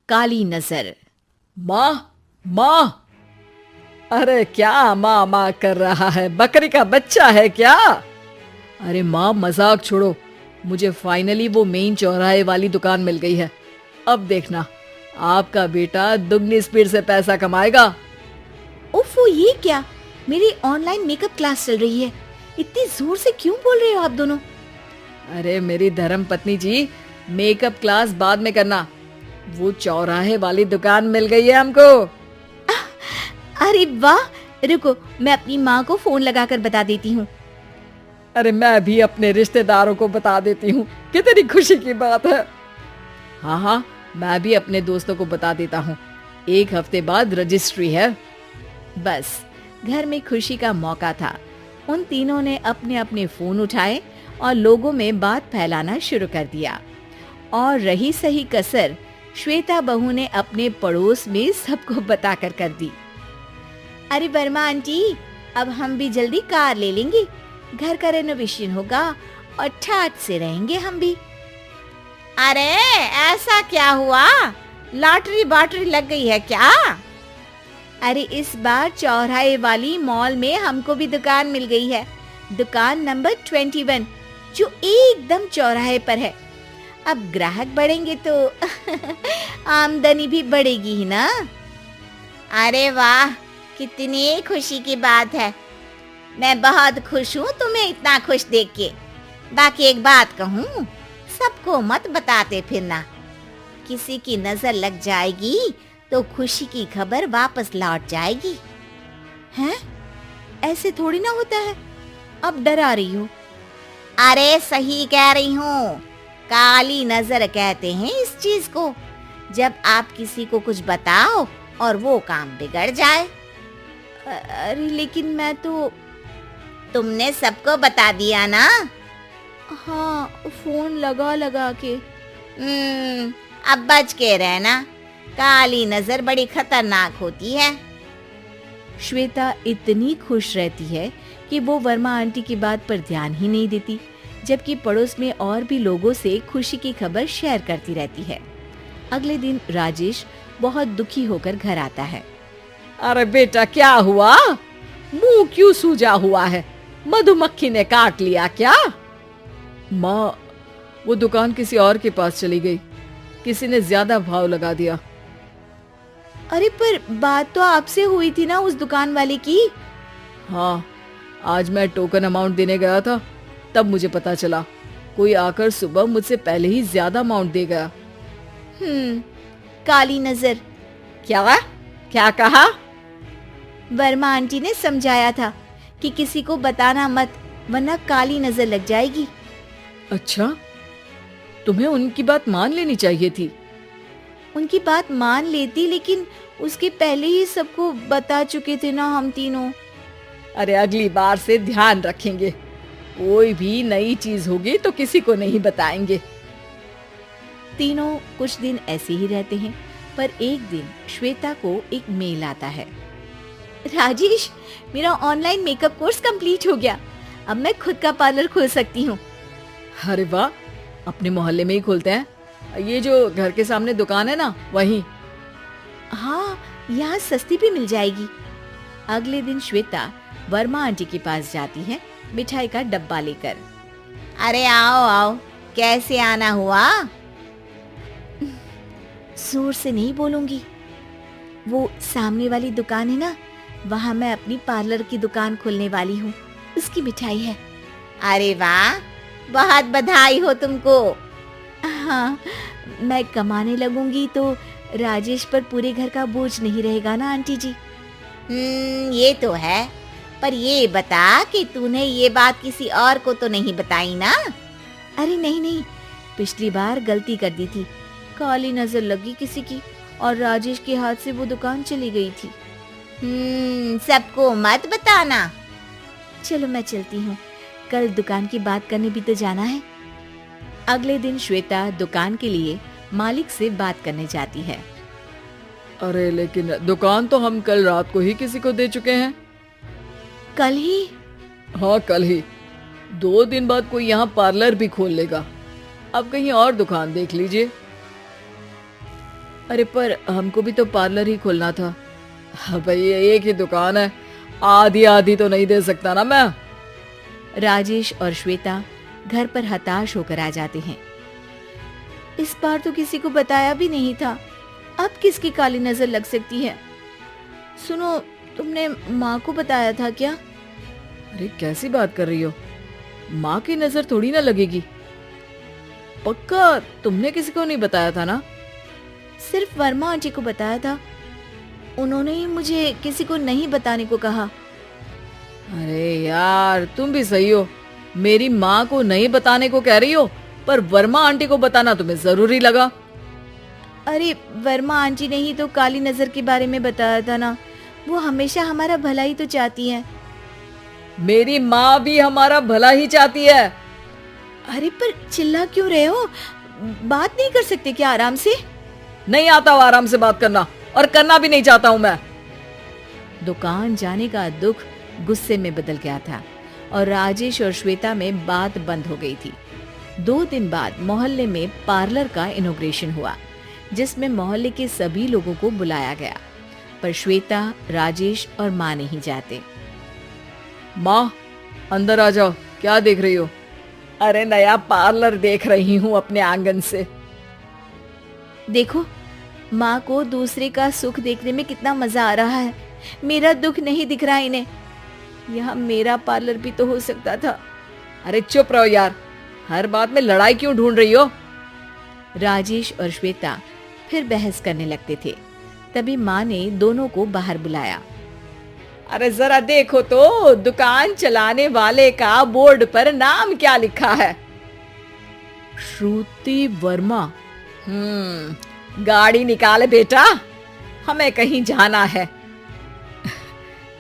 काली नजर। माँ, माँ, अरे क्या माँ माँ कर रहा है? बकरी का बच्चा है क्या? अरे माँ, मजाक छोड़ो। मुझे फाइनली वो मेन चौराहे वाली दुकान मिल गई है। अब देखना, आपका बेटा दुगनी स्पीड से पैसा कमाएगा। ओफो, ये क्या? मेरी ऑनलाइन मेकअप क्लास चल रही है। इतनी जोर से क्यों बोल रहे हो आप दोनों? अरे मेरी धर्म पत्नी जी, मेकअप क्लास बाद में करना। वो चौराहे वाली दुकान मिल गई है हमको। अरे वाह, रुको मैं अपनी माँ को फोन लगाकर बता देती हूँ। अरे मैं भी अपने रिश्तेदारों को बता देती हूँ। कितनी खुशी की बात है। हाँ हाँ, मैं भी अपने दोस्तों को बता देता हूँ। 1 हफ्ते बाद रजिस्ट्री है। बस घर में खुशी का मौका था। उन तीनों ने अपने अपने फोन उठाए और लोगों में बात फैलाना शुरू कर दिया। और रही सही कसर श्वेता बहू ने अपने पड़ोस में सबको बताकर कर दी। अरे वर्मा आंटी, अब हम भी जल्दी कार ले लेंगे। घर का रेनोवेशन होगा और ठाट से रहेंगे हम भी। अरे ऐसा क्या हुआ? लॉटरी बाटरी लग गई है क्या? अरे इस बार चौराहे वाली मॉल में हमको भी दुकान मिल गई है। दुकान नंबर 21, जो एकदम चौराहे पर है। अब ग्राहक बढ़ेंगे तो आमदनी भी बढ़ेगी ही ना। अरे वाह, कितनी खुशी की बात है। मैं बहुत खुश हूँ तुम्हें इतना खुश देख के। बाकी एक बात कहूँ, सबको मत बताते फिरना। किसी की नजर लग जाएगी तो खुशी की खबर वापस लौट जाएगी। हैं? ऐसे थोड़ी ना होता है। अब डरा रही हो। अरे सही कह रही हूँ, काली नजर कहते हैं इस चीज को। जब आप किसी को कुछ बताओ और वो काम बिगड़ जाए। अरे लेकिन मैं तो। तुमने सबको बता दिया ना? हाँ, फोन लगा लगा के। अब बच के रहना, काली नजर बड़ी खतरनाक होती है। श्वेता इतनी खुश रहती है कि वो वर्मा आंटी की बात पर ध्यान ही नहीं देती, जबकि पड़ोस में और भी लोगों से खुशी की खबर शेयर करती रहती है। अगले दिन राजेश बहुत दुखी होकर घर आता है। अरे बेटा, क्या हुआ? मुंह क्यों सूजा हुआ है? मधुमक्खी ने काट लिया क्या? माँ, वो दुकान किसी और के पास चली गई। किसी ने ज्यादा भाव लगा दिया। अरे पर बात तो आपसे हुई थी ना उस दुकान वाले की। हाँ, आज मैं टोकन अमाउंट देने गया था, तब मुझे पता चला। कोई आकर सुबह मुझसे पहले ही ज्यादा अमाउंट दे गया। काली नजर। क्या कहा? वर्मा आंटी ने समझाया था कि किसी को बताना मत, वरना काली नजर लग जाएगी। अच्छा, तुम्हें उनकी बात मान लेनी चाहिए थी। उनकी बात मान लेती, लेकिन उसके पहले ही सबको बता चुके थे ना हम तीनों। अरे अगली बार से ध्यान रखेंगे। कोई भी नई चीज होगी तो किसी को नहीं बताएंगे। तीनों कुछ दिन ऐसे ही रहते हैं, पर एक दिन श्वेता को एक मेल आता है। राजेश, मेरा ऑनलाइन मेकअप कोर्स कंप्लीट हो गया। अब मैं खुद का पार्लर खोल सकती हूँ। अरे वाह, अपने मोहल्ले में ही खोलते हैं। ये जो घर के सामने दुकान है ना, वहीं। हाँ, यहाँ सस्ती भी मिल जाएगी। अगले दिन श्वेता वर्मा आंटी के पास जाती है, मिठाई का डब्बा लेकर। अरे आओ आओ, कैसे आना हुआ? जोर से नहीं बोलूंगी। वो सामने वाली दुकान है ना, वहाँ मैं अपनी पार्लर की दुकान खोलने वाली हूँ। उसकी मिठाई है। अरे वाह, बहुत बधाई हो तुमको। हाँ, मैं कमाने लगूंगी तो राजेश पर पूरे घर का बोझ नहीं रहेगा ना आंटी जी। ये तो है, पर ये बता कि तूने ये बात किसी और को तो नहीं बताई ना? अरे नहीं नहीं, पिछली बार गलती कर दी थी। काली नजर लगी किसी की और राजेश के हाथ से वो दुकान चली गई थी। सबको मत बताना। चलो मैं चलती हूँ, कल दुकान की बात करने भी तो जाना है। अगले दिन श्वेता दुकान के लिए मालिक से बात करने जाती है। अरे लेकिन दुकान तो हम कल रात को ही किसी को दे चुके हैं। कल ही? हाँ, कल ही। 2 दिन बाद कोई यहाँ पार्लर भी खोल लेगा। अब कहीं और दुकान देख लीजिए। अरे पर हमको भी तो पार्लर ही खोलना था। हाँ भाई, एक ही दुकान है, आधी आधी तो नहीं दे सकता ना मैं। राजेश और श्वेता घर पर हताश होकर आ जाते हैं। इस बार तो किसी को बताया भी नहीं था, अब किसकी काली नजर लग सकती है? सुनो, तुमने माँ को बताया था क्या? अरे कैसी बात कर रही हो, माँ की नजर थोड़ी ना लगेगी। पक्का तुमने किसी को नहीं बताया था ना? सिर्फ वर्मा आंटी को बताया था, उन्होंने ही मुझे किसी को नहीं बताने को कहा। अरे यार, तुम भी सही हो, मेरी माँ को नहीं बताने को कह रही हो, पर वर्मा आंटी को बताना तुम्हें जरूरी लगा। अरे वर्मा आंटी ने ही तो काली नजर के बारे में बताया था ना, वो हमेशा हमारा भला ही तो चाहती है। मेरी माँ भी हमारा भला ही चाहती है। अरे पर चिल्ला क्यों रहे हो? बात नहीं कर सकते क्या आराम से? नहीं आता हो आराम से बात करना, और करना भी नहीं चाहता हूँ मैं। दुकान जाने का दुख गुस्से में बदल गया था और राजेश और श्वेता में बात बंद हो गई थी। 2 दिन बाद मोहल्ले में पार्लर का इनॉग्रेशन हुआ, जिसमें मोहल्ले के सभी लोगों को बुलाया गया, पर श्वेता, राजेश और माँ नहीं जाते। माँ, अंदर आ जाओ, क्या देख रही हो? अरे नया पार्लर देख रही हूँ अपने आंगन से। देखो, माँ को दूसरे का सुख देखने में कितना मजा आ रहा है, मेरा दुख नहीं दिख रहा इन्हें। यहाँ मेरा पार्लर भी तो हो सकता था। अरे चुप रहो यार, हर बात में लड़ाई क्यों ढूंढ रही हो? राजेश और श्वेता फिर बहस करने लगते थे। तभी माँ ने दोनों को बाहर बुलाया। अरे जरा देखो तो, दुकान चलाने वाले का बोर्ड पर नाम क्या लिखा है? श्रुति वर्मा। गाड़ी निकाले बेटा, हमें कहीं जाना है।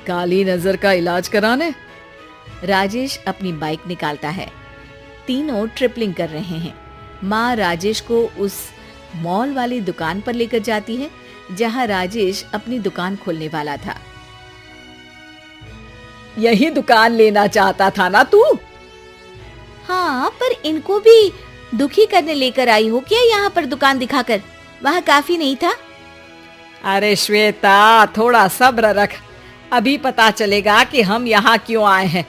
काली नजर का इलाज कराने? राजेश अपनी बाइक निकालता है। तीनों ट्रिपलिंग कर रहे हैं। माँ राजेश को उस मॉल वाली दुकान पर लेकर जाती है जहाँ राजेश अपनी दुकान खोलने वाला था। यही दुकान लेना चाहता था ना तू? हाँ, पर इनको भी दुखी करने लेकर आई हो क्या यहाँ पर दुकान दिखाकर? वहाँ काफी नहीं था? अरे श्वेता, थोड़ा सब्र रख, अभी पता चलेगा कि हम यहाँ क्यों आए हैं।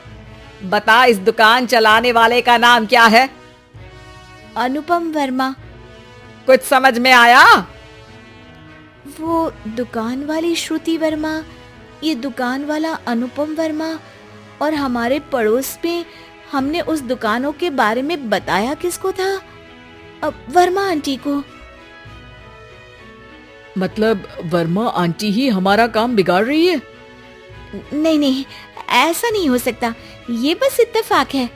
बता, इस दुकान चलाने वाले का नाम क्या है? अनुपम वर्मा। कुछ समझ में आया? वो दुकान वाली श्रुति वर्मा, ये दुकान वाला अनुपम वर्मा, और हमारे पड़ोस में हमने उस दुकानों के बारे में बताया किसको था? अब वर्मा आंटी को। मतलब वर्मा आंटी ही हमारा काम बिगाड़ रही है? नहीं नहीं, ऐसा नहीं हो सकता, ये बस इत्तेफाक है।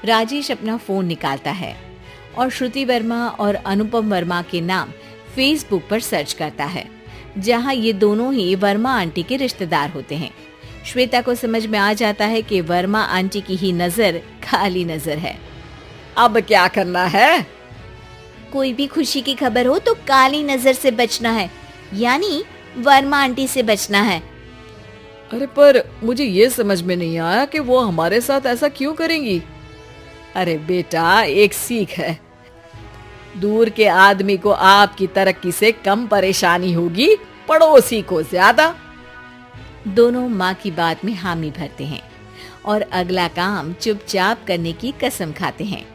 राजेश अपना फोन निकालता है और श्रुति वर्मा और अनुपम वर्मा के नाम फेसबुक पर सर्च करता है, जहां ये दोनों ही वर्मा आंटी के रिश्तेदार होते हैं। श्वेता को समझ में आ जाता है कि वर्मा आंटी की ही नजर काली नजर है। अब क्या करना है? कोई भी खुशी की खबर हो तो काली नजर से बचना है, यानी वर्मा आंटी से बचना है। अरे पर मुझे ये समझ में नहीं आया कि वो हमारे साथ ऐसा क्यों करेंगी। अरे बेटा, एक सीख है, दूर के आदमी को आपकी तरक्की से कम परेशानी होगी, पड़ोसी को ज्यादा। दोनों माँ की बात में हामी भरते हैं और अगला काम चुपचाप करने की कसम खाते हैं,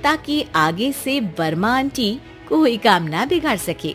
ताकि आगे से वर्मा आंटी कोई काम ना बिगाड़ सके।